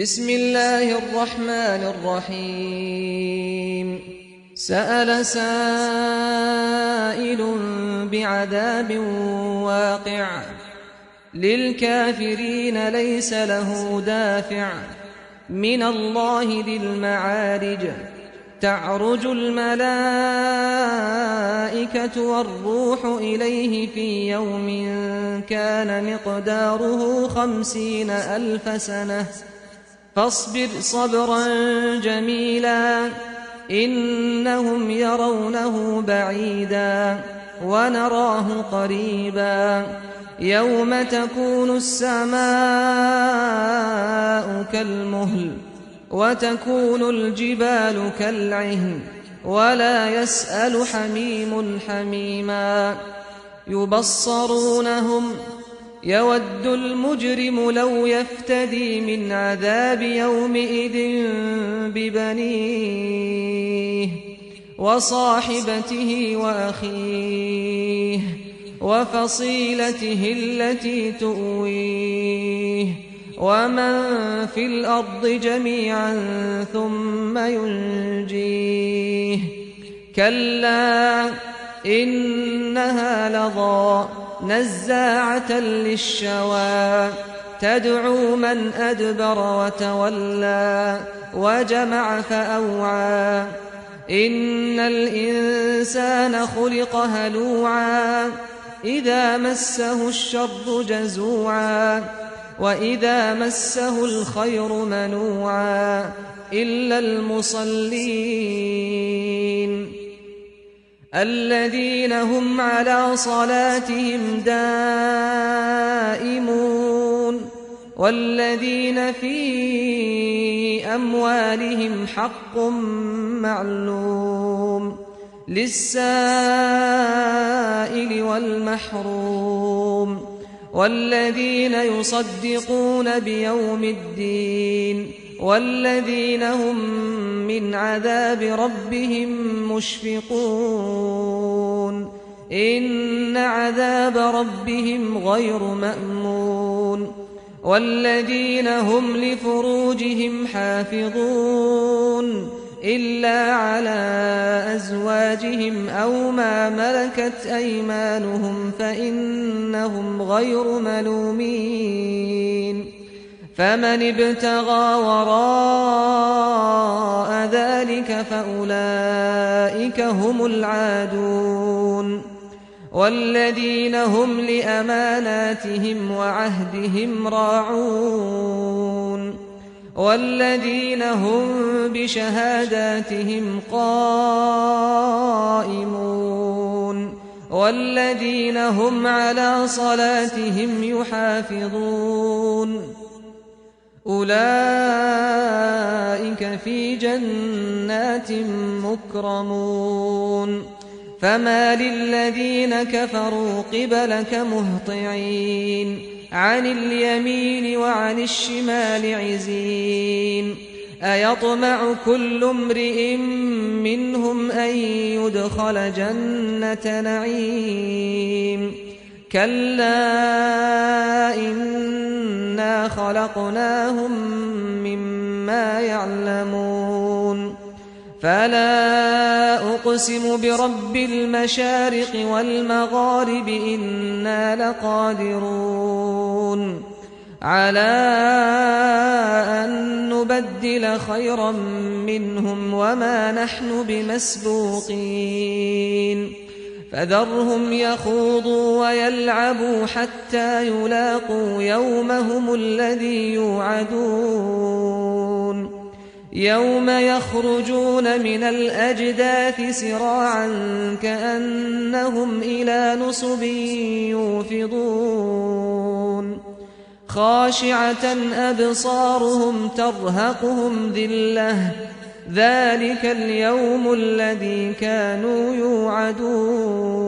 بسم الله الرحمن الرحيم سأل سائل بعذاب واقع للكافرين ليس له دافع من الله ذي المعارج تعرج الملائكة والروح إليه في يوم كان مقداره 50,000 سنة فاصبر صبرا جميلا إنهم يرونه بعيدا ونراه قريبا يوم تكون السماء كالمهل وتكون الجبال كالعهن ولا يسأل حميم حميما يبصرونهم يود المجرم لو يفتدي من عذاب يومئذ ببنيه وصاحبته وأخيه وفصيلته التي تؤويه ومن في الأرض جميعا ثم ينجيه كلا إنها لظى نزاعة للشوى تدعو من أدبر وتولى وجمع فأوعى إن الإنسان خلق هلوعا إذا مسه الشر جزوعا وإذا مسه الخير منوعا إلا المصلين الذين هم على صلاتهم دائمون والذين في أموالهم حق معلوم للسائل والمحروم والذين يصدقون بيوم الدين والذين هم من عذاب ربهم مشفقون إن عذاب ربهم غير مأمون والذين هم لفروجهم حافظون إلا على أزواجهم أو ما ملكت أيمانهم فإنهم غير ملومين فمن ابتغى وراء ذلك فأولئك هم العادون والذين هم لأماناتهم وعهدهم راعون والذين هم بشهاداتهم قائمون والذين هم على صلاتهم يحافظون أولئك في جنات مكرمون فما للذين كفروا قبلك مهطعين عن اليمين وعن الشمال عزين أيطمع كل امرئ منهم أن يدخل جنة نعيم كلا إنا خلقناهم مما يعلمون فلا أقسم برب المشارق والمغارب إنا لقادرون على أن نبدل خيرا منهم وما نحن بمسبوقين فذرهم يخوضوا ويلعبوا حتى يلاقوا يومهم الذي يوعدون يوم يخرجون من الأجداث سراعا كأنهم إلى نصب يوفضون خاشعة أبصارهم ترهقهم ذلة ذلك اليوم الذي كانوا يوعدون